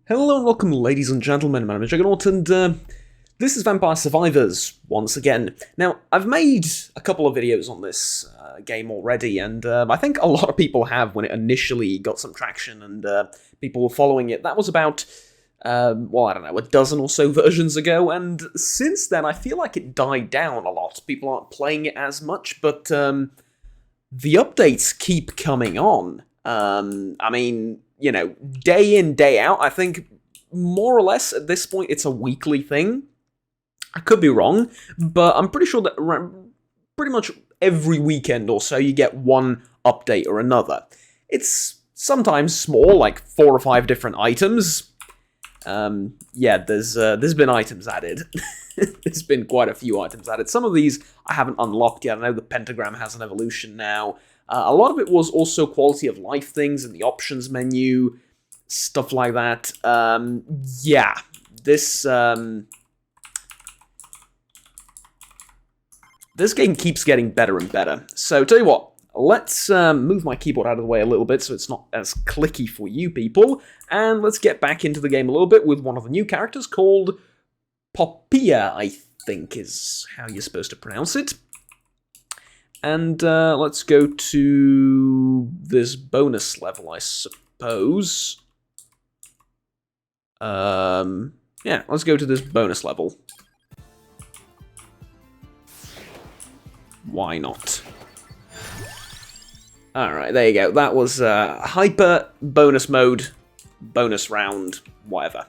Hello and welcome, ladies and gentlemen. My name is Juggernaut, and this is Vampire Survivors once again. Now, I've made a couple of videos on this game already, and I think a lot of people have when it initially got some traction and people were following it. That was about, well, I don't know, a dozen or so versions ago, and since then I feel like it died down a lot. People aren't playing it as much, but the updates keep coming on. I mean, you know, day in, day out, I think more or less at this point it's a weekly thing. I could be wrong, but I'm pretty sure that pretty much every weekend or so you get one update or another. It's sometimes small, like 4 or 5 different items. Yeah, there's been items added. There's been quite a few items added. Some of these I haven't unlocked yet. I know the pentagram has an evolution now. A lot of it was also quality of life things in the options menu, stuff like that. Yeah, this game keeps getting better and better. So, tell you what, let's move my keyboard out of the way a little bit so it's not as clicky for you people, and let's get back into the game a little bit with one of the new characters called Popia, I think is how you're supposed to pronounce it. And let's go to this bonus level, I suppose. Yeah, let's go to this bonus level. Why not? Alright, there you go. That was hyper bonus mode, bonus round, whatever.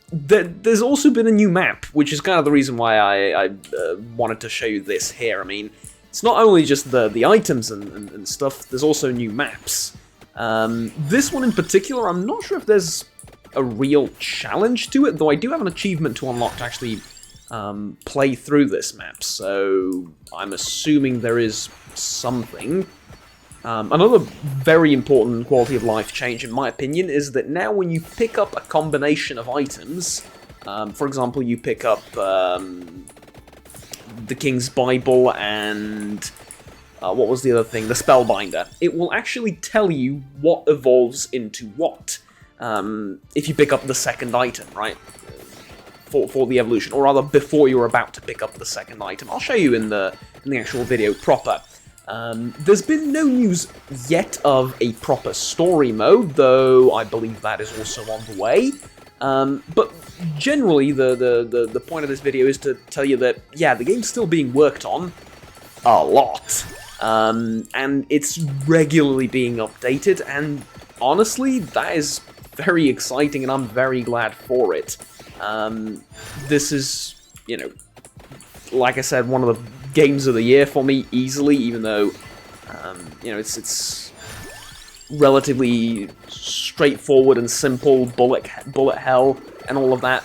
There's also been a new map, which is kind of the reason why I wanted to show you this here. I mean, it's not only just the items and stuff, there's also new maps. This one in particular, I'm not sure if there's a real challenge to it, though I do have an achievement to unlock to actually play through this map, so I'm assuming there is something. Another very important quality of life change, in my opinion, is that now when you pick up a combination of items, for example, you pick up the King's Bible and what was the other thing? The Spellbinder. It will actually tell you what evolves into what if you pick up the second item, right? For the evolution, or rather before you're about to pick up the second item. I'll show you in the actual video proper. There's been no news yet of a proper story mode, though I believe that is also on the way. But generally, the point of this video is to tell you that, yeah, the game's still being worked on a lot. And it's regularly being updated, and honestly, that is very exciting, and I'm very glad for it. This is, you know, like I said, one of the games of the year for me, easily, even though, you know, it's relatively straightforward and simple, bullet hell, and all of that.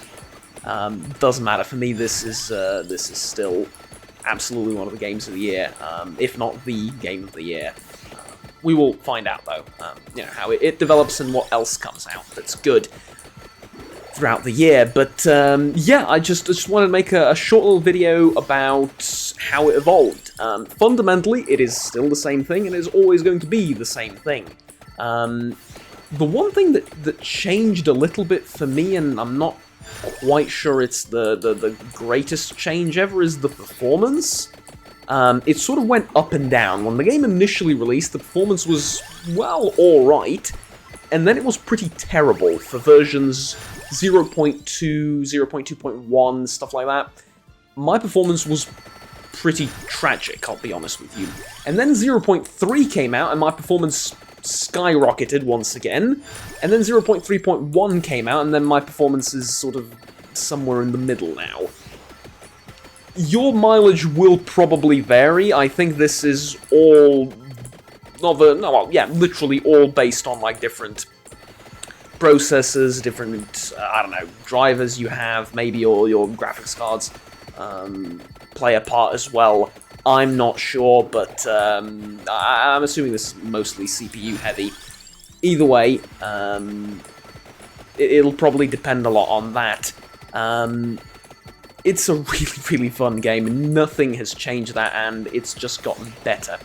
Doesn't matter for me. This is still absolutely one of the games of the year, if not the game of the year. We will find out though, you know, how it develops and what else comes out that's good throughout the year, but yeah, I just wanted to make a short little video about how it evolved. Fundamentally, it is still the same thing, and it is always going to be the same thing. The one thing that changed a little bit for me, and I'm not quite sure it's the greatest change ever, is the performance. It sort of went up and down. When the game initially released, the performance was, well, alright, and then it was pretty terrible for versions 0.2, 0.2.1, stuff like that. My performance was pretty tragic, I'll be honest with you. And then 0.3 came out, and my performance skyrocketed once again. And then 0.3.1 came out, and then my performance is sort of somewhere in the middle now. Your mileage will probably vary. I think this is all... literally all based on, like, different processors, different, I don't know, drivers you have, maybe all your graphics cards play a part as well. I'm not sure, but I'm assuming this is mostly CPU heavy. Either way, it'll probably depend a lot on that. It's a really, really fun game. Nothing has changed that, and it's just gotten better.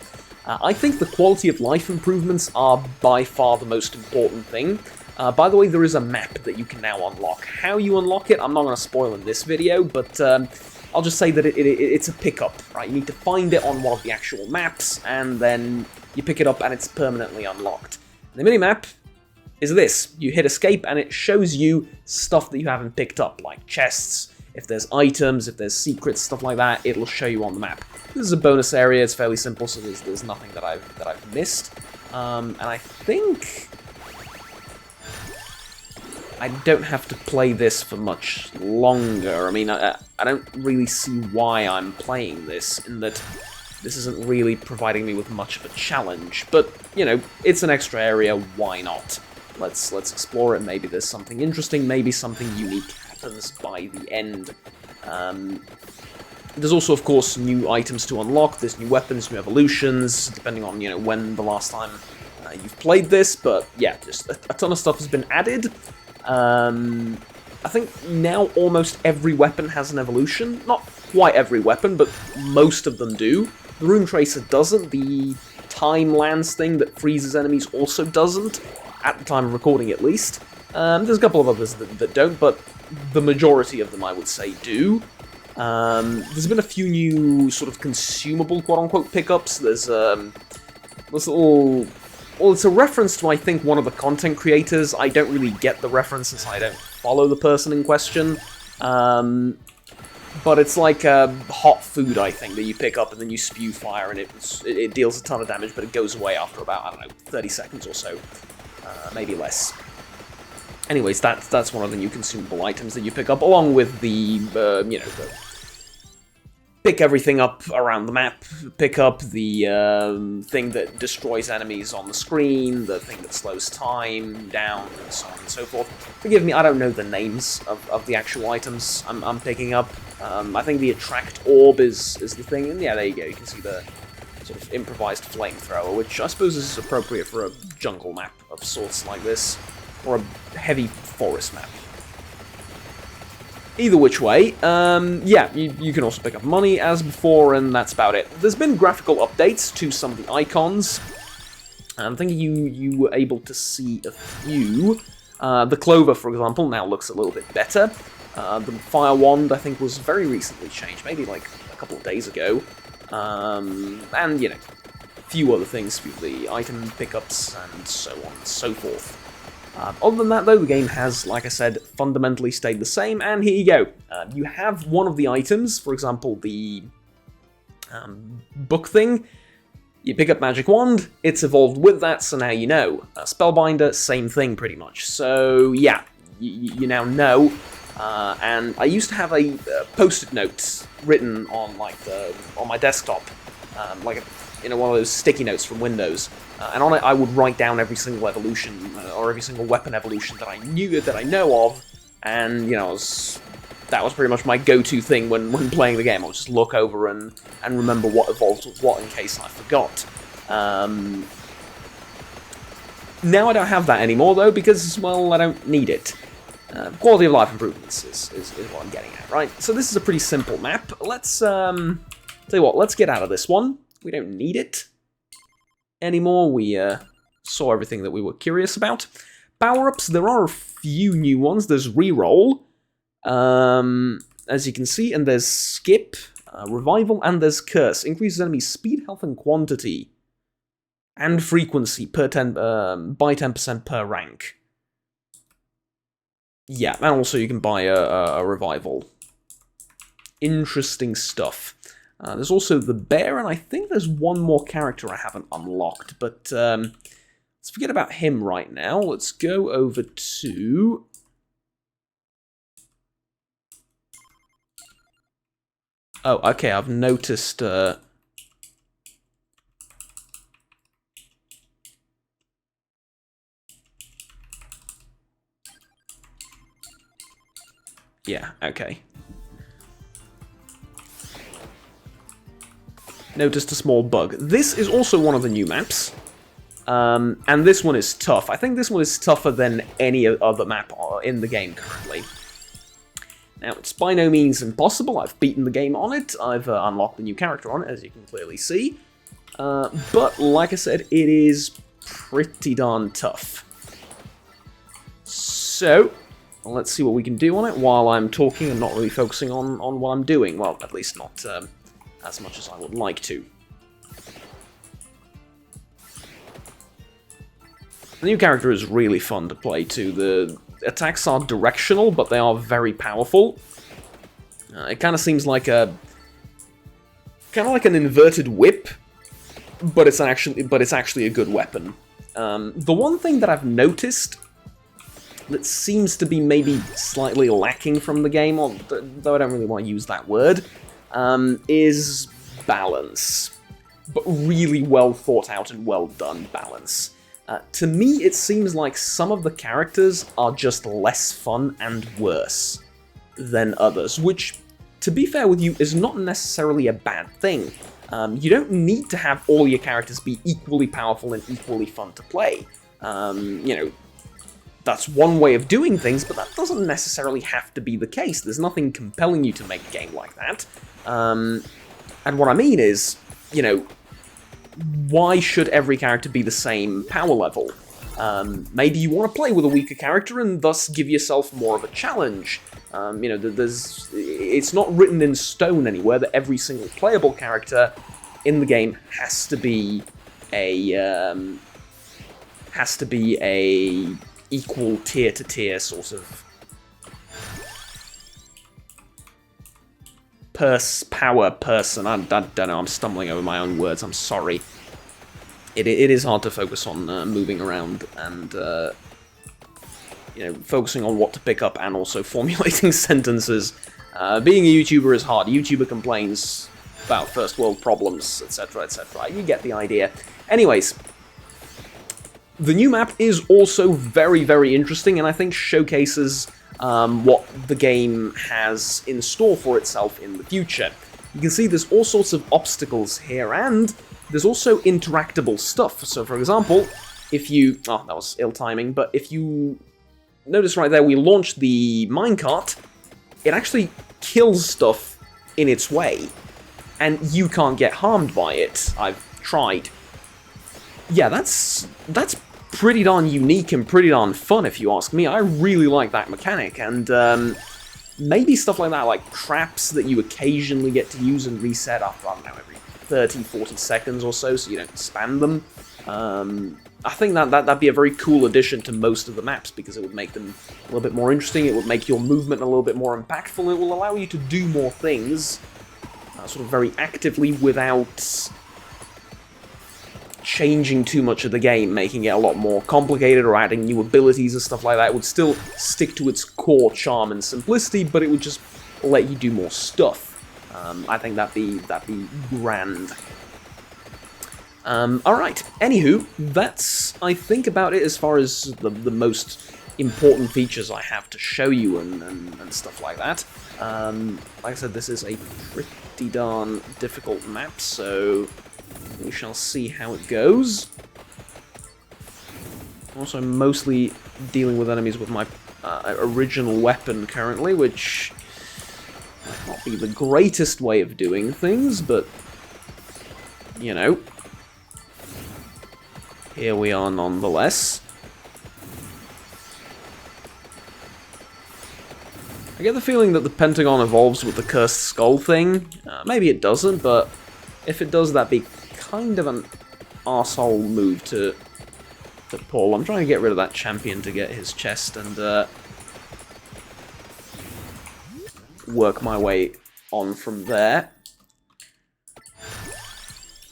I think the quality of life improvements are by far the most important thing. By the way, there is a map that you can now unlock. How you unlock it, I'm not going to spoil in this video, but I'll just say that it's a pickup, right? You need to find it on one of the actual maps, and then you pick it up and it's permanently unlocked. The minimap is this. You hit escape and it shows you stuff that you haven't picked up, like chests. If there's items, if there's secrets, stuff like that, it'll show you on the map. This is a bonus area, it's fairly simple, so there's nothing that I've missed. And I think I don't have to play this for much longer. I mean, I don't really see why I'm playing this, in that this isn't really providing me with much of a challenge. But, you know, it's an extra area, why not? Let's explore it, maybe there's something interesting, maybe something unique happens by the end. There's also, of course, new items to unlock, there's new weapons, new evolutions, depending on, you know, when the last time you've played this, but yeah, just a ton of stuff has been added. I think now almost every weapon has an evolution. Not quite every weapon, but most of them do. The Rune Tracer doesn't. The Time Lance thing that freezes enemies also doesn't, at the time of recording at least. There's a couple of others that don't, but the majority of them, I would say, do. There's been a few new sort of consumable, quote-unquote, pickups. There's little... Well, it's a reference to, I think, one of the content creators. I don't really get the reference since I don't follow the person in question. But it's like hot food, I think, that you pick up and then you spew fire and it deals a ton of damage, but it goes away after about, I don't know, 30 seconds or so. Maybe less. Anyways, that's one of the new consumable items that you pick up, along with the, you know, the pick everything up around the map, pick up the thing that destroys enemies on the screen, the thing that slows time down, and so on and so forth. Forgive me, I don't know the names of the actual items I'm picking up. I think the Attract Orb is the thing, and yeah, there you go, you can see the sort of improvised flamethrower, which I suppose is appropriate for a jungle map of sorts like this, or a heavy forest map. Either which way, yeah, you can also pick up money as before, and that's about it. There's been graphical updates to some of the icons. I think you were able to see a few. The Clover, for example, now looks a little bit better. The Fire Wand, I think, was very recently changed, maybe like a couple of days ago. And, you know, a few other things, the item pickups, and so on and so forth. Other than that, though, the game has, like I said, fundamentally stayed the same, and here you go. You have one of the items, for example, the book thing. You pick up Magic Wand, it's evolved with that, so now you know. Spellbinder, same thing, pretty much. So, yeah, you now know. And I used to have a post-it note written on, like, on my desktop, like one of those sticky notes from Windows. And on it, I would write down every single evolution, or every single weapon evolution that I know of, and, you know, that was pretty much my go-to thing when playing the game. I'll just look over and remember what evolved with what in case I forgot. Now I don't have that anymore, though, because, well, I don't need it. Quality of life improvements is what I'm getting at, right? So this is a pretty simple map. Let's, tell you what, let's get out of this one. We don't need it anymore. We saw everything that we were curious about. Power-ups, there are a few new ones. There's Reroll, as you can see, and there's Skip, Revival, and there's Curse. Increases enemy speed, health, and quantity, and frequency by 10% per rank. Yeah, and also you can buy a Revival. Interesting stuff. There's also the Bear, and I think there's one more character I haven't unlocked, but let's forget about him right now. Let's go over to... Oh, okay, I've noticed... Yeah, okay. Noticed a small bug. This is also one of the new maps, and this one is tough. I think this one is tougher than any other map in the game currently. Now, it's by no means impossible. I've beaten the game on it. I've unlocked the new character on it, as you can clearly see. But, like I said, it is pretty darn tough. So, let's see what we can do on it while I'm talking and not really focusing on what I'm doing. Well, at least not as much as I would like to. The new character is really fun to play too. The attacks are directional, but they are very powerful. It kind of seems like an inverted whip, but it's actually a good weapon. The one thing that I've noticed that seems to be maybe slightly lacking from the game, though I don't really want to use that word, is balance. But really well thought out and well done balance. To me, it seems like some of the characters are just less fun and worse than others, which, to be fair with you, is not necessarily a bad thing. You don't need to have all your characters be equally powerful and equally fun to play. You know, that's one way of doing things, but that doesn't necessarily have to be the case. There's nothing compelling you to make a game like that. And what I mean is, you know, why should every character be the same power level? Maybe you want to play with a weaker character and thus give yourself more of a challenge. You know, it's not written in stone anywhere that every single playable character in the game has to be a equal tier to tier sort of power person. I don't know, I'm stumbling over my own words, I'm sorry. It is hard to focus on moving around and, you know, focusing on what to pick up and also formulating sentences. Being a YouTuber is hard. A YouTuber complains about first world problems, etc, etc. You get the idea. Anyways, the new map is also very, very interesting and I think showcases what the game has in store for itself in the future. You can see there's all sorts of obstacles here, and there's also interactable stuff. So, for example, if you... Oh, that was ill timing, but if you notice right there, we launched the minecart, it actually kills stuff in its way, and you can't get harmed by it. I've tried. Yeah, that's pretty darn unique and pretty darn fun, if you ask me. I really like that mechanic, and maybe stuff like that, like traps that you occasionally get to use and reset after, I don't know, every 30, 40 seconds or so you don't spam them. I think that'd be a very cool addition to most of the maps, because it would make them a little bit more interesting, it would make your movement a little bit more impactful, it will allow you to do more things, sort of very actively without changing too much of the game, making it a lot more complicated or adding new abilities and stuff like that. It would still stick to its core charm and simplicity, but it would just let you do more stuff. I think that'd be grand. Alright, anywho, that's, I think, about it as far as the most important features I have to show you and stuff like that. Like I said, this is a pretty darn difficult map, so we shall see how it goes. Also, mostly dealing with enemies with my original weapon currently, which might not be the greatest way of doing things, but, you know, here we are nonetheless. I get the feeling that the Pentagon evolves with the Cursed Skull thing. Maybe it doesn't, but if it does, that'd be kind of an arsehole move to pull. I'm trying to get rid of that champion to get his chest and work my way on from there.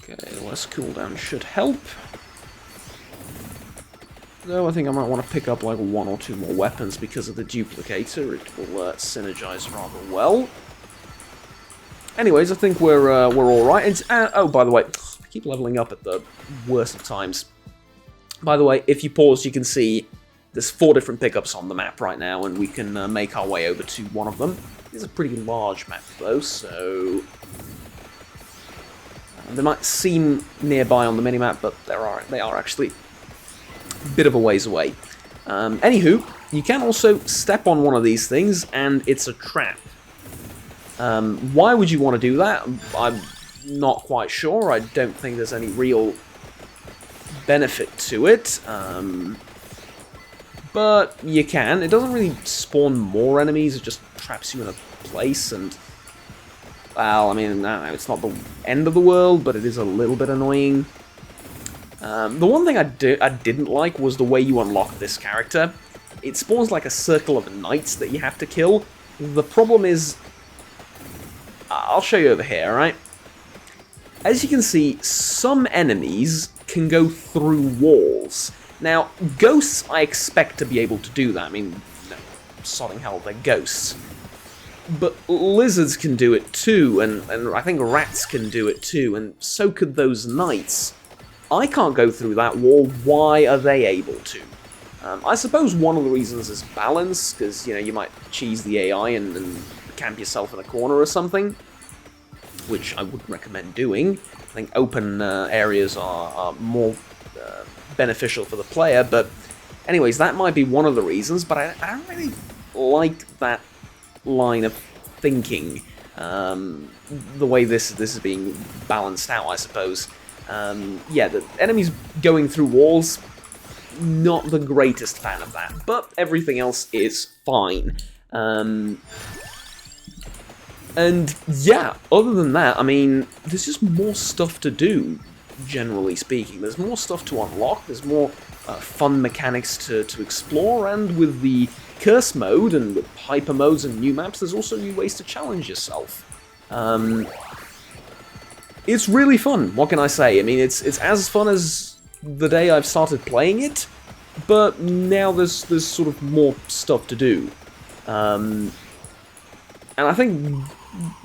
Okay, less cooldown should help. Though I think I might want to pick up like 1 or 2 more weapons because of the duplicator. It will synergize rather well. Anyways, I think we're all right. Oh, by the way, I keep leveling up at the worst of times. By the way, if you pause, you can see there's 4 different pickups on the map right now, and we can make our way over to one of them. It's a pretty large map, though, so they might seem nearby on the minimap, but they are actually a bit of a ways away. Anywho, you can also step on one of these things, and it's a trap. Why would you want to do that? I'm not quite sure. I don't think there's any real benefit to it. but you can. It doesn't really spawn more enemies, it just traps you in a place, and, well, I mean, I don't know, it's not the end of the world, but it is a little bit annoying. The one thing I didn't like was the way you unlock this character. It spawns like a circle of knights that you have to kill. The problem is, I'll show you over here, alright? As you can see, some enemies can go through walls. Now, ghosts I expect to be able to do that. I mean, no, sodding hell, they're ghosts. But lizards can do it too, and I think rats can do it too, and so could those knights. I can't go through that wall, why are they able to? I suppose one of the reasons is balance, because, you know, you might cheese the AI and camp yourself in a corner or something, which I wouldn't recommend doing. I think open areas are more beneficial for the player, but anyways, that might be one of the reasons, but I don't really like that line of thinking, the way this is being balanced out, I suppose. Yeah, the enemies going through walls, not the greatest fan of that, but everything else is fine. And yeah, other than that, I mean, there's just more stuff to do, generally speaking. There's more stuff to unlock, there's more fun mechanics to explore, and with the curse mode and with hyper modes and new maps, there's also new ways to challenge yourself. It's really fun, what can I say? I mean, it's as fun as the day I've started playing it, but now there's sort of more stuff to do. And I think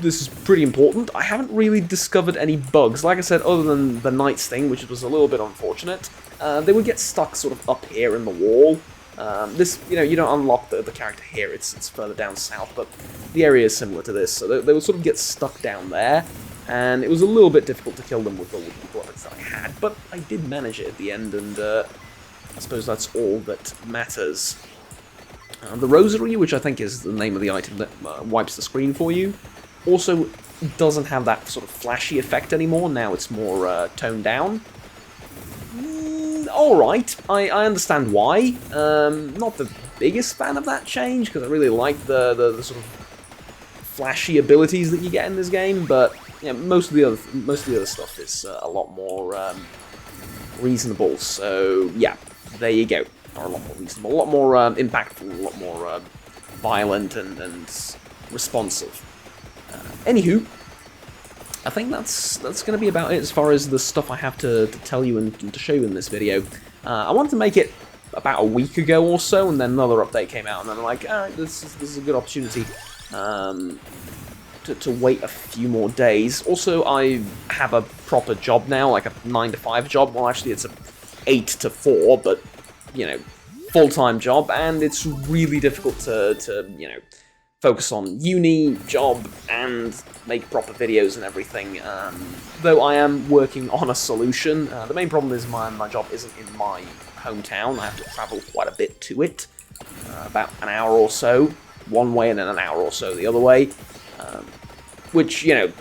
this is pretty important. I haven't really discovered any bugs. Like I said, other than the Knights thing, which was a little bit unfortunate, they would get stuck sort of up here in the wall. This, you know, you don't unlock the character here, it's further down south, but the area is similar to this, so they would sort of get stuck down there, and it was a little bit difficult to kill them with the bullets that I had, but I did manage it at the end, and I suppose that's all that matters. The Rosary, which I think is the name of the item that wipes the screen for you, also doesn't have that sort of flashy effect anymore. Now it's more toned down. Alright, I understand why. Not the biggest fan of that change, because I really like the sort of flashy abilities that you get in this game, but yeah, most of the other stuff is a lot more reasonable. So yeah, there you go. Or a lot more reasonable, a lot more impactful, a lot more violent and responsive. Anywho, I think that's going to be about it as far as the stuff I have to tell you and to show you in this video. I wanted to make it about a week ago or so, and then another update came out, and then I'm like, alright, this is a good opportunity to wait a few more days. Also, I have a proper job now, like a 9 to 5 job. Well, actually, it's a 8 to 4, but, you know, full-time job, and it's really difficult to you know, focus on uni, job, and make proper videos and everything, though I am working on a solution. The main problem is my job isn't in my hometown. I have to travel quite a bit to it, about an hour or so one way and then an hour or so the other way, which, you know,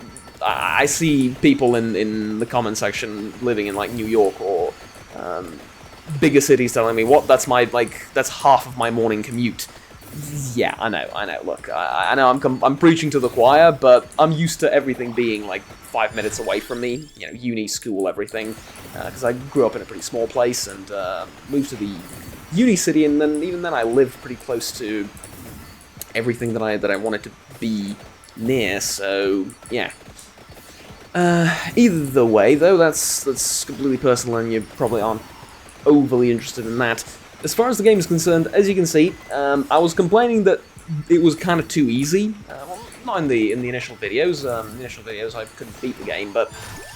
I see people in the comment section living in, like, New York or bigger cities telling me, what, that's half of my morning commute. Yeah, I know, look, I know I'm preaching to the choir, but I'm used to everything being, like, 5 minutes away from me, you know, uni, school, everything, because I grew up in a pretty small place and moved to the uni city, and then even then I lived pretty close to everything that I wanted to be near, so, yeah. Either way, though, that's completely personal, and you probably aren't overly interested in that. As far as the game is concerned, as you can see, I was complaining that it was kind of too easy. Well, not in the initial videos. In the initial videos, I couldn't beat the game, but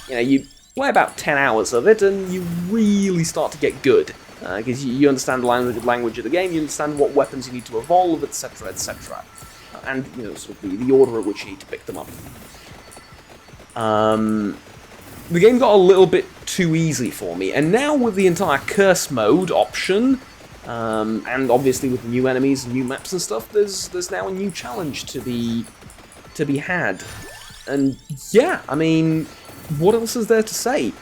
you know, you play about 10 hours of it, and you really start to get good because you understand the language of the game, you understand what weapons you need to evolve, etc., etc., and you know, sort of the order at which you need to pick them up. The game got a little bit too easy for me, and now with the entire curse mode option, and obviously with new enemies and new maps and stuff, there's now a new challenge to be had. And yeah, I mean, what else is there to say?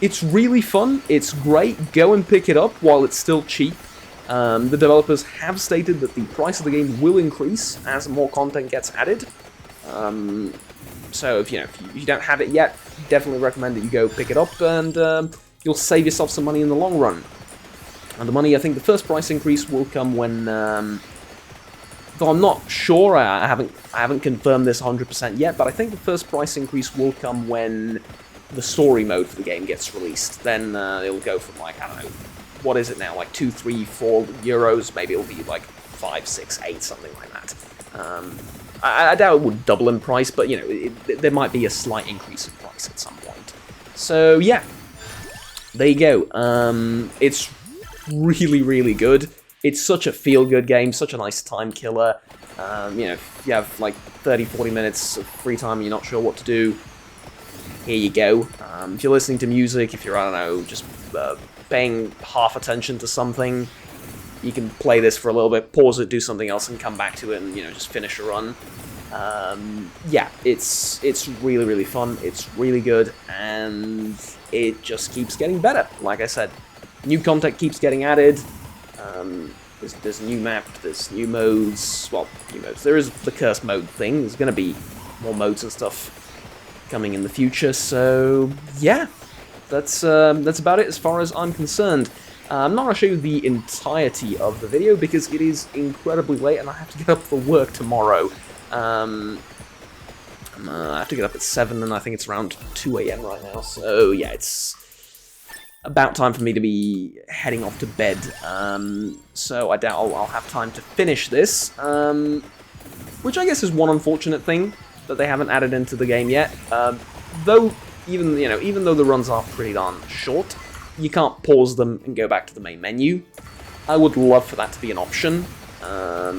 It's really fun, it's great, go and pick it up while it's still cheap. The developers have stated that the price of the game will increase as more content gets added. So if you don't have it yet, definitely recommend that you go pick it up, and you'll save yourself some money in the long run. And the money, I think the first price increase will come when, though I'm not sure, I haven't confirmed this 100% yet, but I think the first price increase will come when the story mode for the game gets released. Then it'll go from, like, I don't know, what is it now, like 2, 3, 4 euros, maybe it'll be like 5, 6, 8, something like that. I doubt it would double in price, but, there might be a slight increase in price at some point. So, yeah, there you go. It's really, really good. It's such a feel-good game, such a nice time killer. If you have like 30, 40 minutes of free time and you're not sure what to do, here you go. If you're listening to music, if you're, I don't know, just paying half attention to something, you can play this for a little bit, pause it, do something else, and come back to it and, just finish a run. Yeah, it's really, really fun, it's really good, and it just keeps getting better. Like I said, new content keeps getting added. There's a new map, there's new modes, well, new modes. There is the curse mode thing, there's going to be more modes and stuff coming in the future, so yeah, that's about it as far as I'm concerned. I'm not going to show you the entirety of the video because it is incredibly late and I have to get up for work tomorrow. I have to get up at 7 and I think it's around 2 AM right now, so yeah, it's about time for me to be heading off to bed. So I doubt I'll have time to finish this, which I guess is one unfortunate thing that they haven't added into the game yet. Though even though the runs are pretty darn short, you can't pause them and go back to the main menu. I would love for that to be an option. I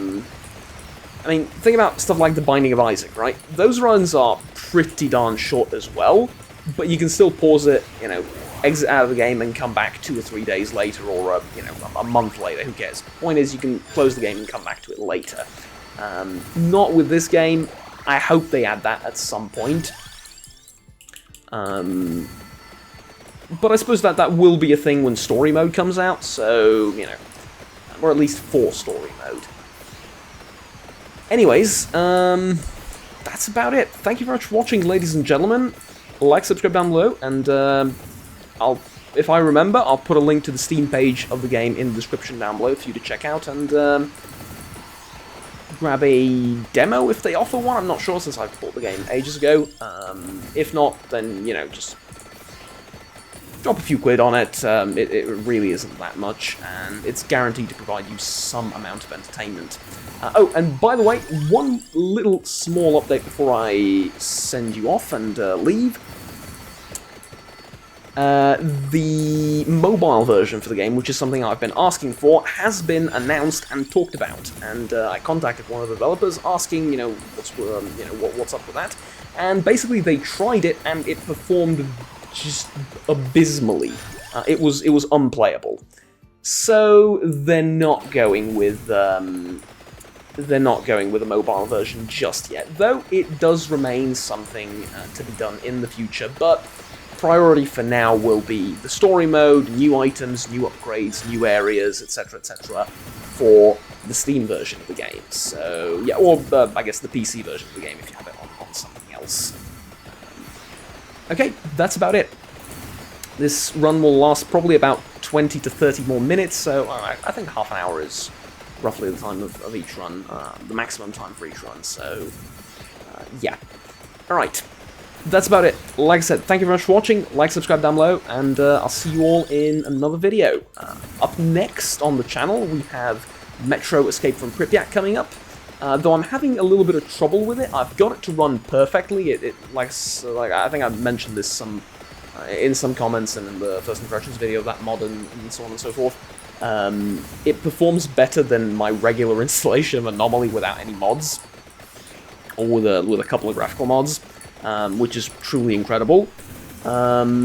mean, think about stuff like The Binding of Isaac, right? Those runs are pretty darn short as well, but you can still pause it, exit out of the game and come back 2 or 3 days later, or a month later, who cares? The point is, you can close the game and come back to it later. Not with this game. I hope they add that at some point. But I suppose that will be a thing when story mode comes out, so, or at least for story mode. Anyways, that's about it. Thank you very much for watching, ladies and gentlemen. Like, subscribe down below, and if I remember, I'll put a link to the Steam page of the game in the description down below for you to check out, and grab a demo if they offer one. I'm not sure since I bought the game ages ago. If not, then, just drop a few quid on it. It really isn't that much, and it's guaranteed to provide you some amount of entertainment. Oh, and by the way, one little small update before I send you off and leave. The mobile version for the game, which is something I've been asking for, has been announced and talked about. And I contacted one of the developers asking, what's up with that. And basically, they tried it and it performed just abysmally. It was unplayable. So they're not going with a mobile version just yet. Though it does remain something to be done in the future, but priority for now will be the story mode, new items, new upgrades, new areas, etc., etc., for the Steam version of the game. So, yeah, or I guess the PC version of the game if you have it on something else. Okay, that's about it. This run will last probably about 20 to 30 more minutes, so I think half an hour is roughly the time of each run, the maximum time for each run, so yeah. Alright. That's about it. Like I said, thank you very much for watching. Like, subscribe down below, and I'll see you all in another video. Up next on the channel, we have Metro Escape from Pripyat coming up. Though I'm having a little bit of trouble with it. I've got it to run perfectly. Like I think I mentioned this in some comments and in the first impressions video of that mod and so on and so forth. It performs better than my regular installation of Anomaly without any mods, or with a couple of graphical mods. Which is truly incredible. But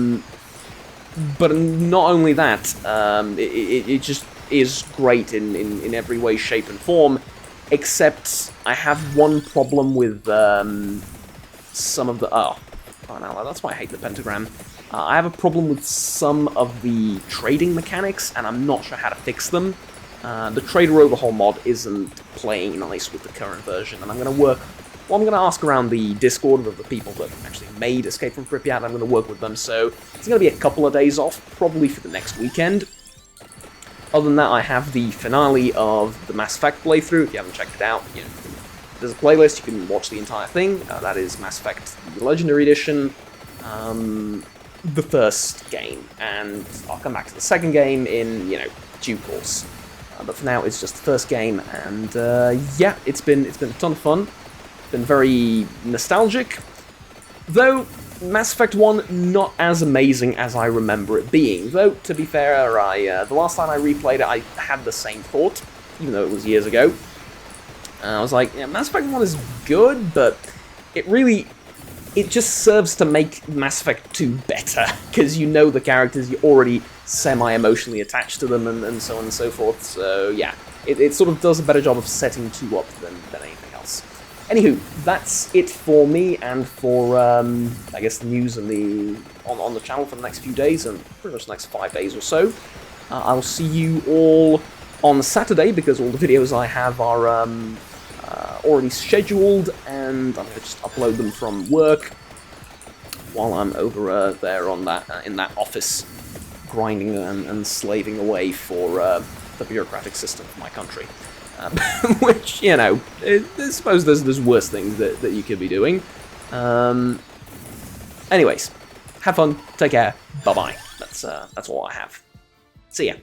not only that, it just is great in every way, shape, and form, except I have one problem with some of the... Oh no, that's why I hate the pentagram. I have a problem with some of the trading mechanics, and I'm not sure how to fix them. The Trader Overhaul mod isn't playing nice with the current version, and I'm going to work... Well, I'm going to ask around the Discord of the people that actually made Escape from Pripyat. I'm going to work with them, so it's going to be a couple of days off, probably for the next weekend. Other than that, I have the finale of the Mass Effect playthrough. If you haven't checked it out, you know, there's a playlist, you can watch the entire thing. That is Mass Effect the Legendary Edition, the first game, and I'll come back to the second game in, you know, due course. But for now, it's just the first game, and yeah, it's been a ton of fun. Been very nostalgic, though Mass Effect 1 not as amazing as I remember it being. Though, to be fair, the last time I replayed it, I had the same thought, even though it was years ago. I was like, yeah, Mass Effect 1 is good, but it just serves to make Mass Effect 2 better, because you know the characters, you're already semi-emotionally attached to them, and so on and so forth, so yeah, it sort of does a better job of setting 2 up than anything else. Anywho, that's it for me, and for, I guess, the news and on the channel for the next few days, and pretty much the next 5 days or so. I'll see you all on Saturday, because all the videos I have are already scheduled, and I'm going to just upload them from work while I'm over there on that in that office, grinding and slaving away for the bureaucratic system of my country. Which, you know, I suppose there's worse things that you could be doing. Anyways, have fun, take care, bye-bye. That's all I have. See ya.